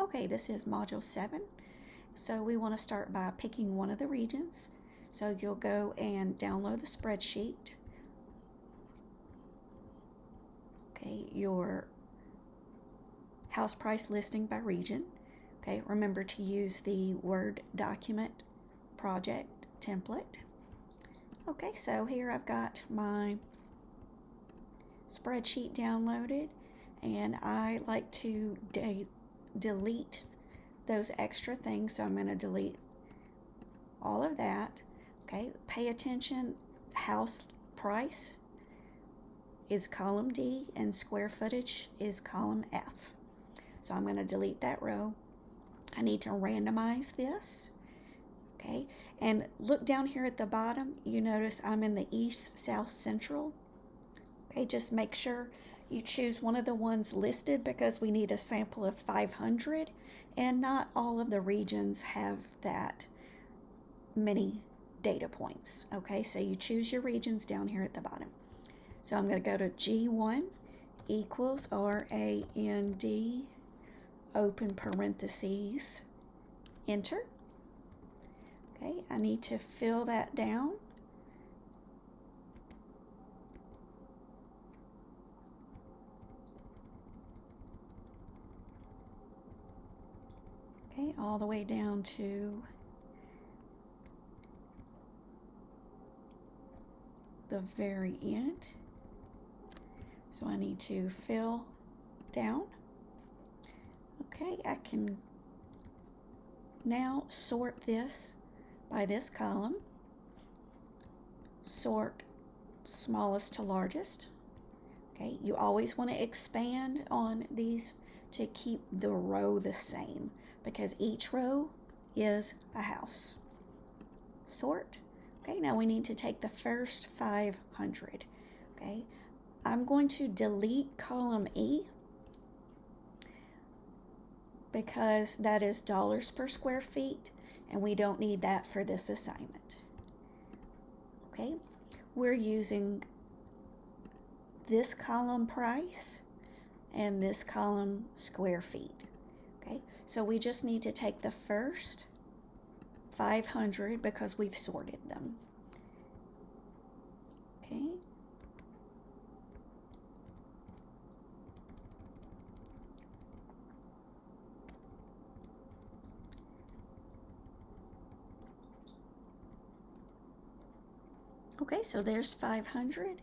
Okay, this is Module 7. So we want to start by picking one of the regions. So you'll go and download the spreadsheet. Okay, your house price listing by region. Okay, remember to use the Word document project template. Okay, so here I've got my spreadsheet downloaded, and I like to delete those extra things, so I'm going to delete all of that. Okay, pay attention, house price is column D and square footage is column F. So I'm going to delete that row. I need to randomize this. Okay, and look down here at the bottom, you notice I'm in the East, South, Central. Okay, just make sure you choose one of the ones listed because we need a sample of 500 and not all of the regions have that many data points. Okay, so you choose your regions down here at the bottom. So I'm going to go to G1 equals RAND open parentheses, enter. Okay, I need to fill that down. Okay, all the way down to the very end. So I need to fill down. Okay, I can now sort this by this column. Sort smallest to largest. Okay, you always want to expand on these to keep the row the same because each row is a house. Sort. Okay, now we need to take the first 500. Okay, I'm going to delete column E because that is dollars per square feet and we don't need that for this assignment. Okay, we're using this column price and this column square feet. Okay, so we just need to take the first 500 because we've sorted them. Okay. Okay, so there's 500.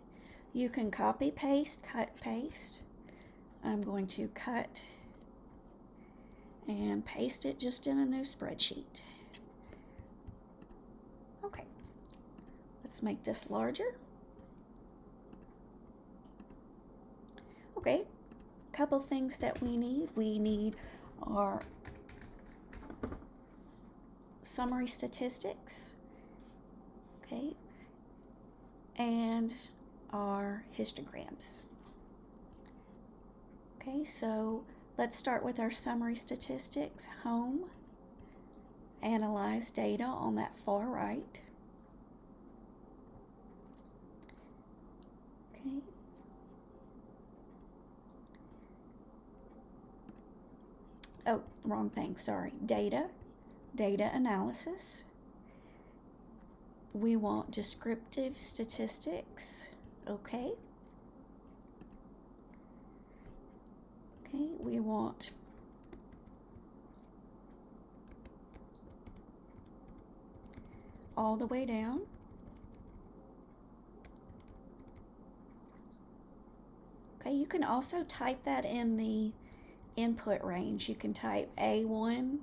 You can copy, paste, cut, paste. I'm going to cut and paste it just in a new spreadsheet. Okay, let's make this larger. Okay, couple things that we need. We need our summary statistics, okay, and our histograms. Okay, so let's start with our summary statistics. Home, analyze data on that far right. Okay. Oh, wrong thing, sorry. Data analysis. We want descriptive statistics. Okay. Okay, we want all the way down. Okay, you can also type that in the input range. You can type A1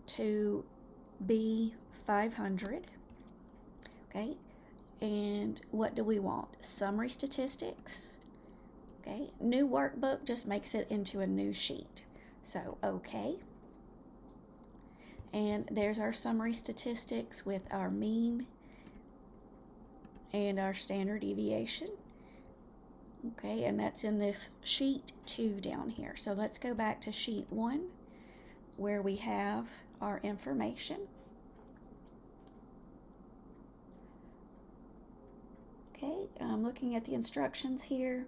to B500. Okay, and what do we want? Summary statistics. Okay, new workbook just makes it into a new sheet. So, okay. And there's our summary statistics with our mean and our standard deviation. Okay, and that's in this sheet 2 down here. So let's go back to sheet 1 where we have our information. Okay, I'm looking at the instructions here.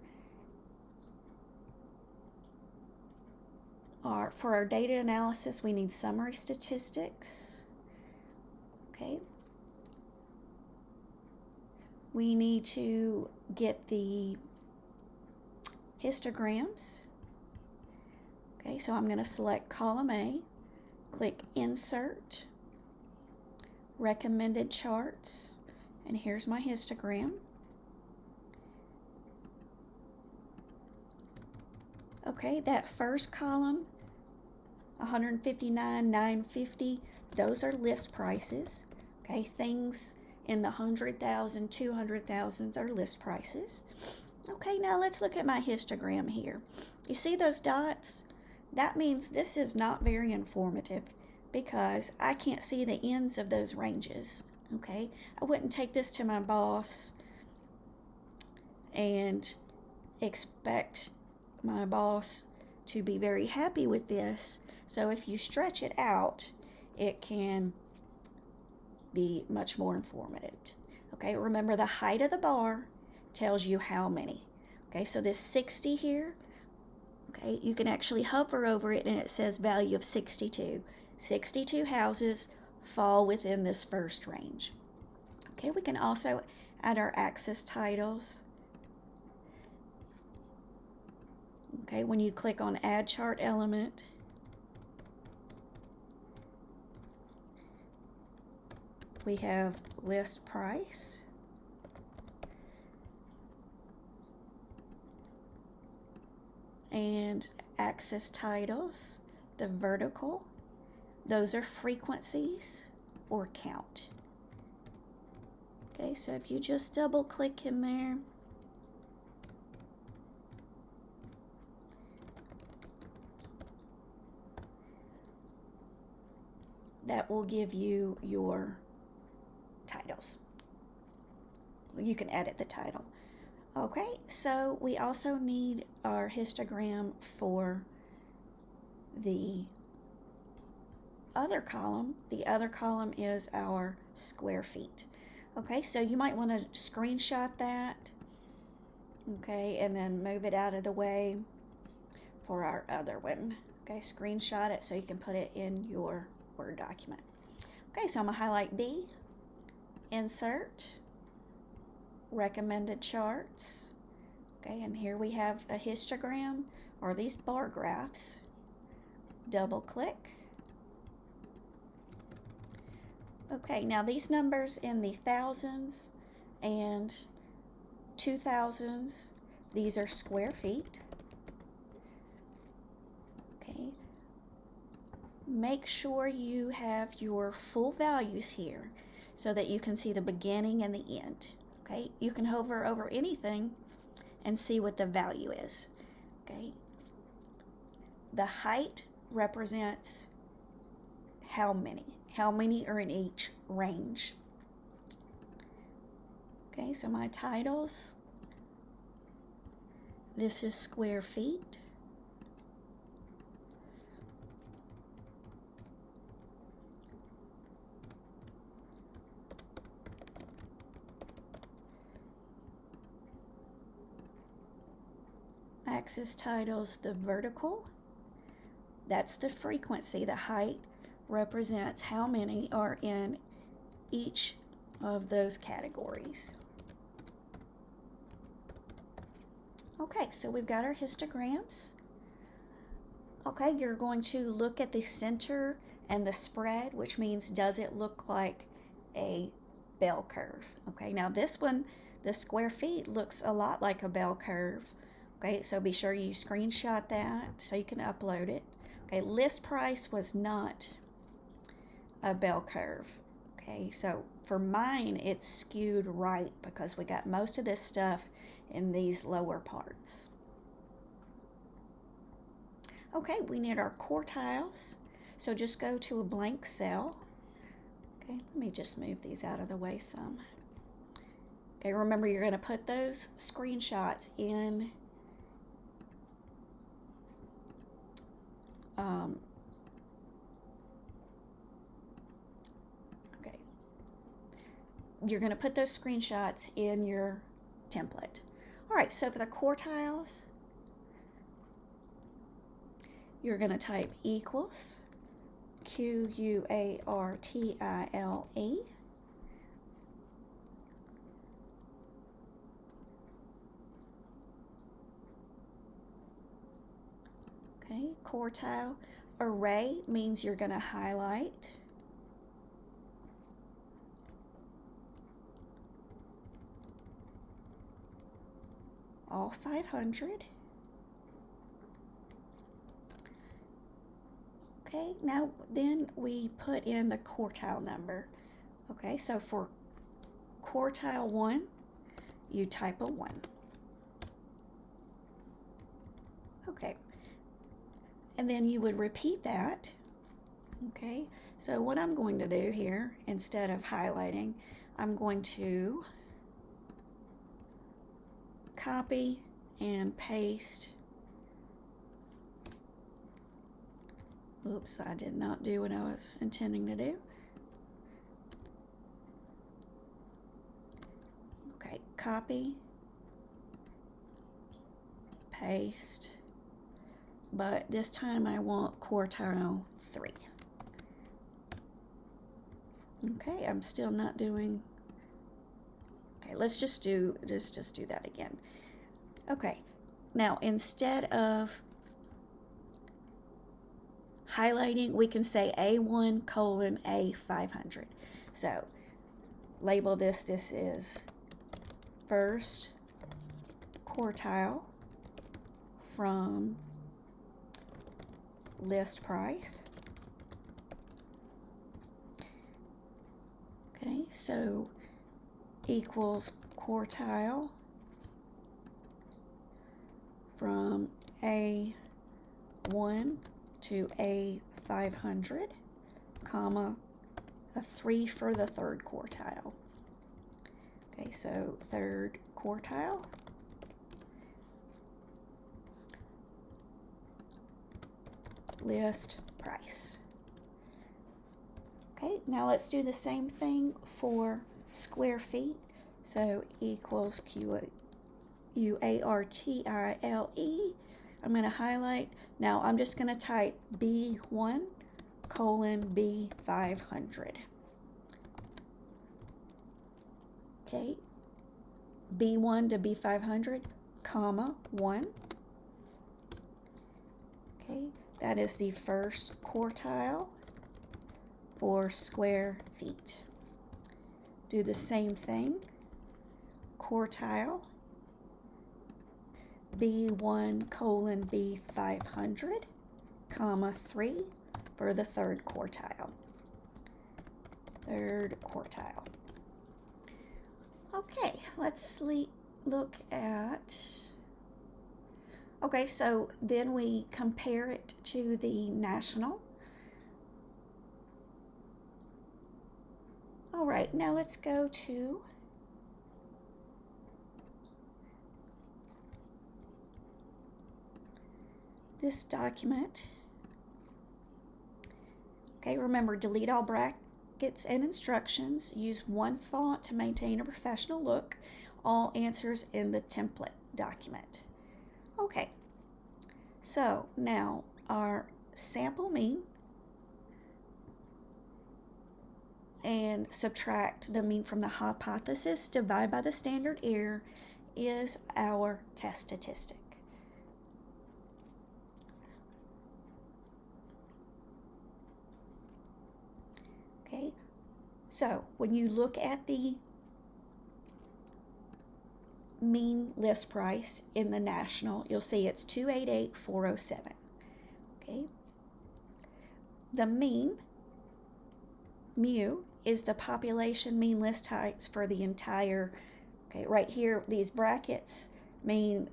For our data analysis, we need summary statistics. Okay. We need to get the histograms. Okay, so I'm going to select column A, click Insert, Recommended Charts, and here's my histogram. Okay, that first column, 159,950, those are list prices. Okay, things in the 100,000, 200,000s are list prices. Okay, now let's look at my histogram here. You see those dots? That means this is not very informative because I can't see the ends of those ranges. Okay, I wouldn't take this to my boss and expect my boss to be very happy with this. So if you stretch it out, it can be much more informative. Okay, remember the height of the bar tells you how many. Okay, so this 60 here, okay, you can actually hover over it and it says value of 62. 62 houses fall within this first range. Okay, we can also add our axis titles. Okay, when you click on Add Chart Element, we have list price, and axis titles, the vertical, those are frequencies or count. Okay, so if you just double click in there, that will give you your titles. You can edit the title. Okay, so we also need our histogram for the other column. The other column is our square feet. Okay, so you might want to screenshot that, okay, and then move it out of the way for our other one. Okay, screenshot it so you can put it in your Word document. Okay, so I'm going to highlight B, Insert, Recommended Charts. Okay, and here we have a histogram, or these bar graphs. Double click. Okay, now these numbers in the thousands and 2000s, these are square feet. Okay, make sure you have your full values here so that you can see the beginning and the end. Okay, you can hover over anything and see what the value is. Okay, the height represents how many are in each range. Okay, so my titles, this is square feet. Axis titles, the vertical, that's the frequency. The height represents how many are in each of those categories. Okay, so we've got our histograms. Okay, you're going to look at the center and the spread, which means does it look like a bell curve? Okay, now this one, the square feet, looks a lot like a bell curve. Okay, so be sure you screenshot that so you can upload it. Okay, list price was not a bell curve. Okay, so for mine, it's skewed right because we got most of this stuff in these lower parts. Okay, we need our quartiles. So just go to a blank cell. Okay, let me just move these out of the way some. Okay, remember you're going to put those screenshots in okay, you're going to put those screenshots in your template. All right, so for the quartiles, you're going to type equals quartile. Okay, quartile. Array means you're going to highlight. All 500. Okay, now then we put in the quartile number. Okay, so for quartile 1, you type a 1. Okay, and then you would repeat that. Okay, so what I'm going to do here, instead of highlighting, I'm going to copy and paste. Oops, I did not do what I was intending to do. Okay, copy, paste, but this time I want quartile 3. Okay, I'm still not doing. Okay, let's just do that again. Okay, now instead of highlighting, we can say A1 colon A500. So label this is first quartile from list price. Okay, so equals quartile from A1 to A500, comma, a 3 for the third quartile. Okay, so third quartile. List price. Okay, now let's do the same thing for square feet. So equals QUARTILE. I'm going to highlight. Now I'm just going to type B1 colon B500. Okay, B1 to B500, comma 1. Okay, that is the first quartile for square feet. Do the same thing. Quartile B1 colon B500, comma 3 for the third quartile. Third quartile. Okay, let's look at. Okay, so then we compare it to the national. All right, now let's go to this document. Okay, remember, delete all brackets and instructions. Use one font to maintain a professional look. All answers in the template document. Okay, so now our sample mean and subtract the mean from the hypothesis, divide by the standard error is our test statistic. Okay, so when you look at the mean list price in the national, you'll see it's 288,407. Okay, the mean, mu, is the population mean list heights for the entire. Okay, right here, these brackets mean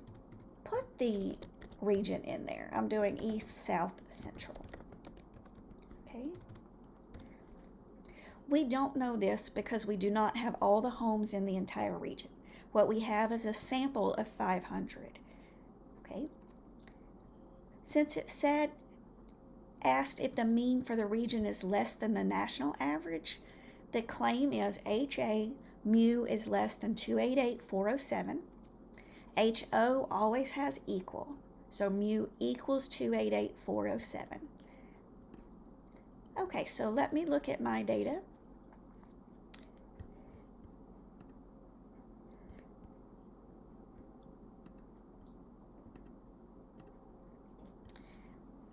put the region in there. I'm doing east, south, central. Okay, we don't know this because we do not have all the homes in the entire region. What we have is a sample of 500. Okay, since it asked if the mean for the region is less than the national average, the claim is HA mu is less than 288,407. HO always has equal. So mu equals 288,407. Okay, so let me look at my data.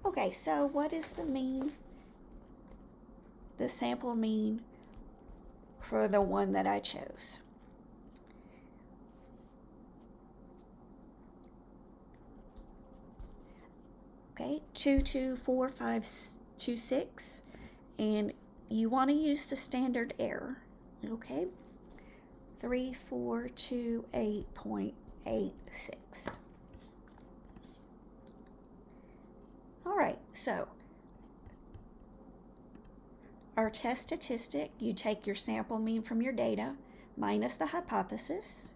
Okay, so what is the mean, the sample mean for the one that I chose? Okay, 224,526, and you want to use the standard error, okay? 3428.86. All right, so our test statistic, you take your sample mean from your data minus the hypothesis.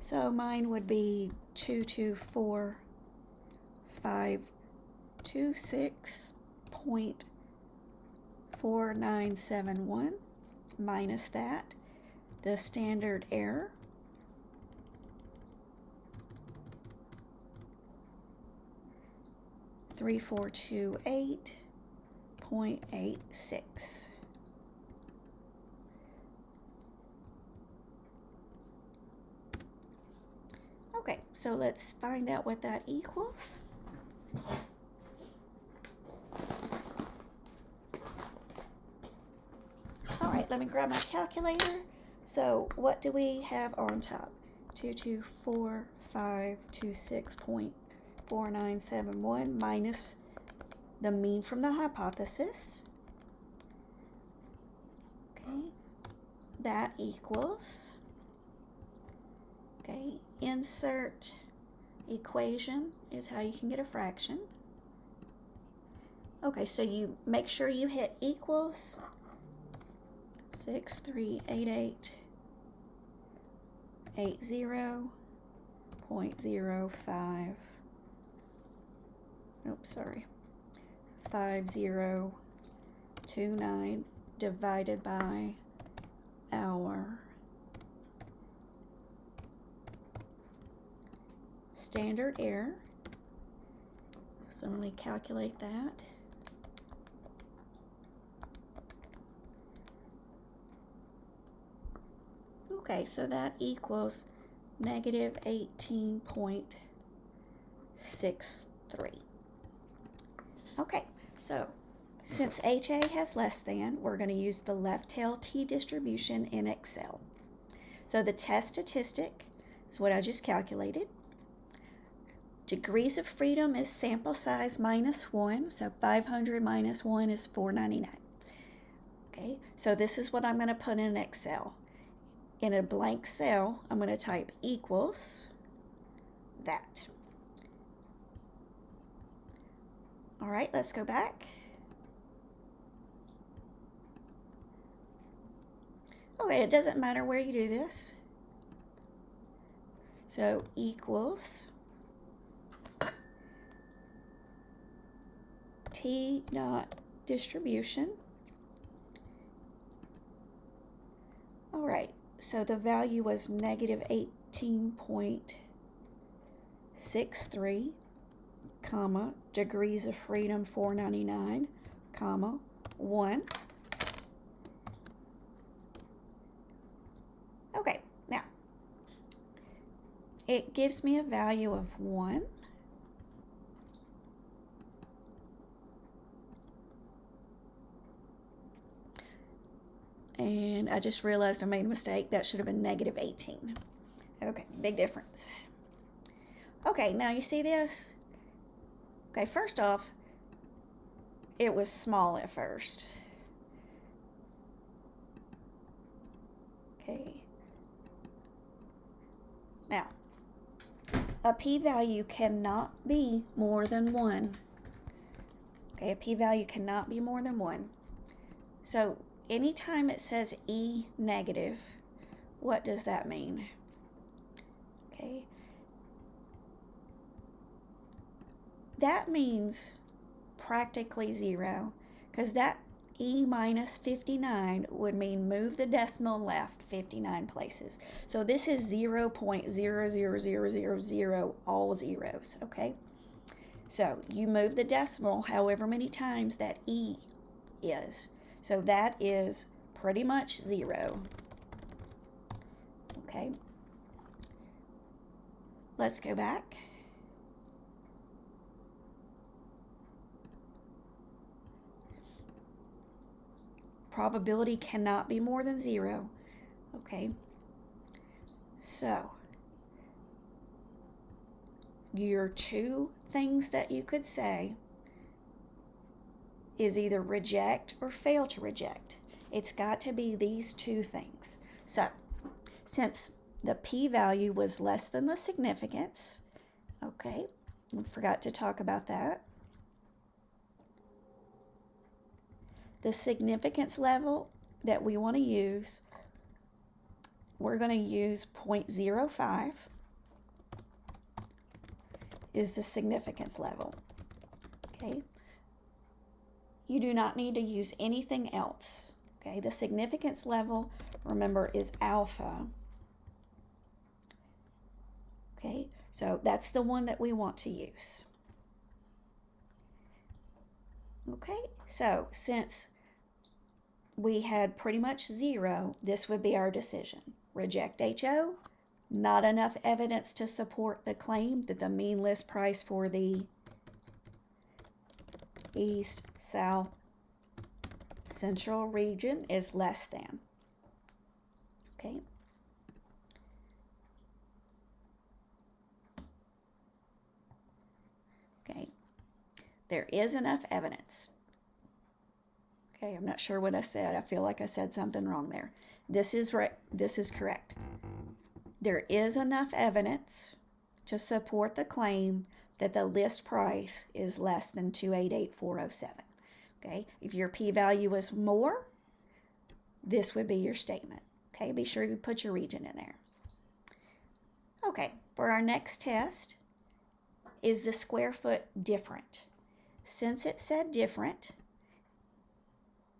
So mine would be 224,526.4971 minus that, the standard error. $3,428.86. Okay, so let's find out what that equals. All right, let me grab my calculator. So what do we have on top? 224,526.4971 minus the mean from the hypothesis. Okay, that equals, okay, insert equation is how you can get a fraction. Okay, so you make sure you hit equals 6388.80.05. Oops, sorry. 5029 divided by our standard error. So I'm going to calculate that. Okay, so that equals negative 18.63. Okay, so since HA has less than, we're going to use the left tail t distribution in Excel. So the test statistic is what I just calculated. Degrees of freedom is sample size minus 1, so 500 minus 1 is 499. Okay, so this is what I'm going to put in Excel. In a blank cell, I'm going to type equals that. All right, let's go back. Okay, it doesn't matter where you do this. So equals T dot distribution. All right, so the value was negative 18.63, comma, degrees of freedom 499, comma, 1. Okay, now, it gives me a value of 1. And I just realized I made a mistake. That should have been negative 18. Okay, big difference. Okay, now you see this? Okay, first off, it was small at first. Okay. Now, a p-value cannot be more than 1. Okay, a p-value cannot be more than 1. So anytime it says E negative, what does that mean? Okay. That means practically 0, because that E minus 59 would mean move the decimal left 59 places. So this is 0.00000, all zeros, okay? So you move the decimal however many times that E is. So that is pretty much 0, okay? Let's go back. Probability cannot be more than 0, okay? So your two things that you could say is either reject or fail to reject. It's got to be these two things. So since the p-value was less than the significance, okay, we forgot to talk about that. The significance level that we want to use, we're going to use 0.05 is the significance level, okay? You do not need to use anything else, okay? The significance level, remember, is alpha, okay? So that's the one that we want to use. Okay, so since we had pretty much 0, this would be our decision. Reject HO, not enough evidence to support the claim that the mean list price for the East, South, Central region is less than. Okay. Okay. There is enough evidence. Okay, I'm not sure what I said. I feel like I said something wrong there. This is right. This is correct. There is enough evidence to support the claim that the list price is less than 288,407. Okay, if your p-value is more, this would be your statement. Okay, be sure you put your region in there. Okay, for our next test, is the square foot different? Since it said different,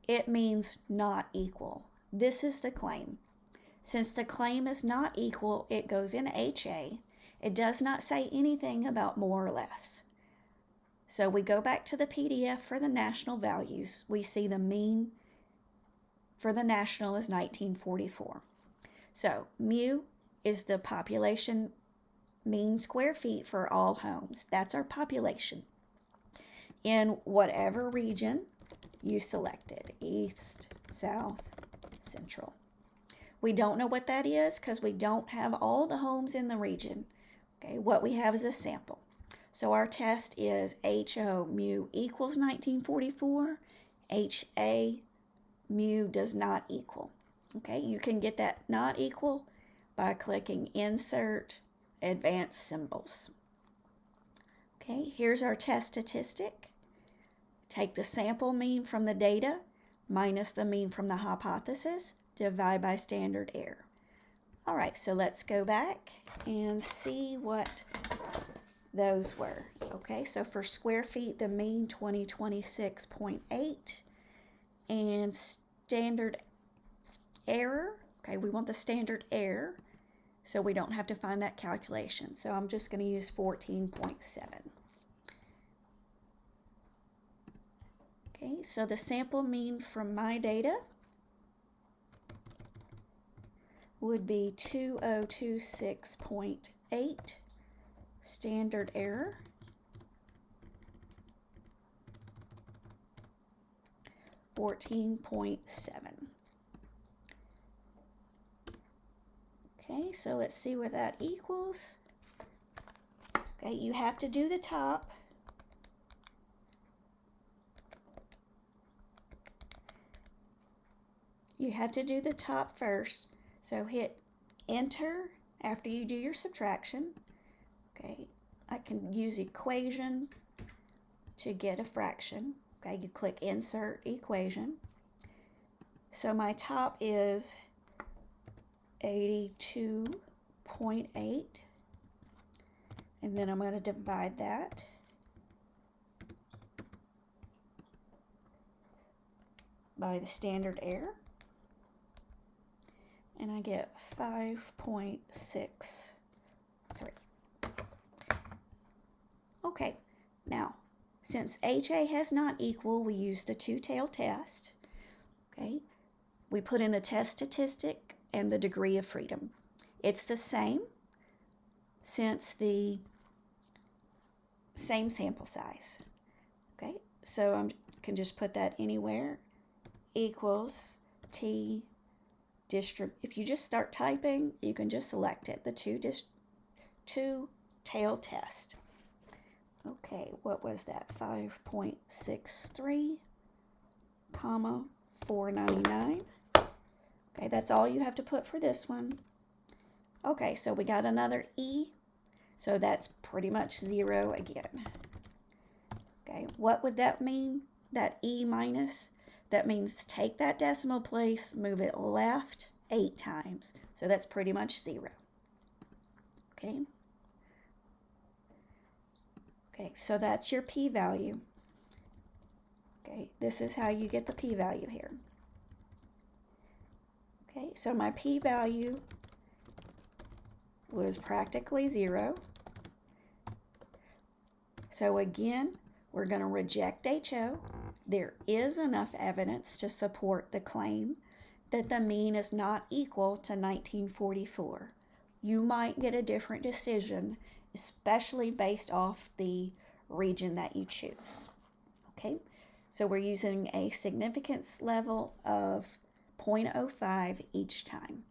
it means not equal. This is the claim. Since the claim is not equal, it goes in HA. It does not say anything about more or less. So we go back to the PDF for the national values. We see the mean for the national is 1944. So mu is the population mean square feet for all homes. That's our population in whatever region you selected, East, South, Central. We don't know what that is because we don't have all the homes in the region. Okay, what we have is a sample. So our test is HO mu equals 1944, HA mu does not equal. Okay, you can get that not equal by clicking Insert Advanced Symbols. Okay, here's our test statistic. Take the sample mean from the data minus the mean from the hypothesis, divide by standard error. All right, so let's go back and see what those were. Okay, so for square feet, the mean 2026.8, and standard error, okay, we want the standard error, so we don't have to find that calculation. So I'm just going to use 14.7. Okay, so the sample mean from my data would be 2026.8, standard error, 14.7. Okay, so let's see what that equals. Okay, you have to do the top. You have to do the top first. So hit enter after you do your subtraction. Okay, I can use equation to get a fraction. Okay, you click insert equation. So my top is 82.8, and then I'm going to divide that by the standard error. And I get 5.63. Okay, now, since HA has not equal, we use the two-tailed test. Okay, we put in the test statistic and the degree of freedom. It's the same since the same sample size. Okay, so I can just put that anywhere, equals T if you just start typing, you can just select it, the two-tailed test. Okay, what was that? 5.63, comma, 499. Okay, that's all you have to put for this one. Okay, so we got another E, so that's pretty much 0 again. Okay, what would that mean? That E minus? That means take that decimal place, move it left 8 times. So that's pretty much 0. Okay. Okay, so that's your p-value. Okay, this is how you get the p-value here. Okay, so my p-value was practically 0. So again, we're going to reject HO. There is enough evidence to support the claim that the mean is not equal to 1944. You might get a different decision, especially based off the region that you choose. Okay, so we're using a significance level of 0.05 each time.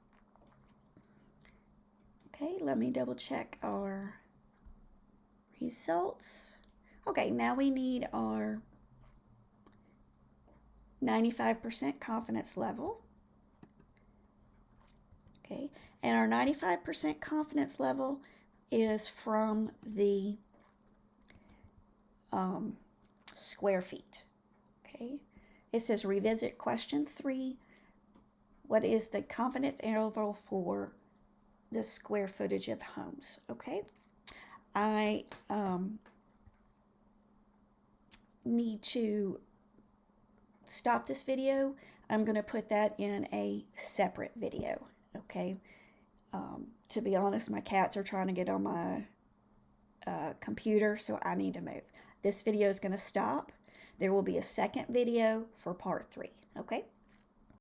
Okay, let me double check our results. Okay, now we need our 95% confidence level. Okay, and our 95% confidence level is from the square feet. Okay, it says revisit question 3. What is the confidence interval for the square footage of homes? Okay, I need to stop this video. I'm going to put that in a separate video. Okay, to be honest, my cats are trying to get on my computer, so I need to move. This video is going to stop. There will be a second video for part 3. Okay.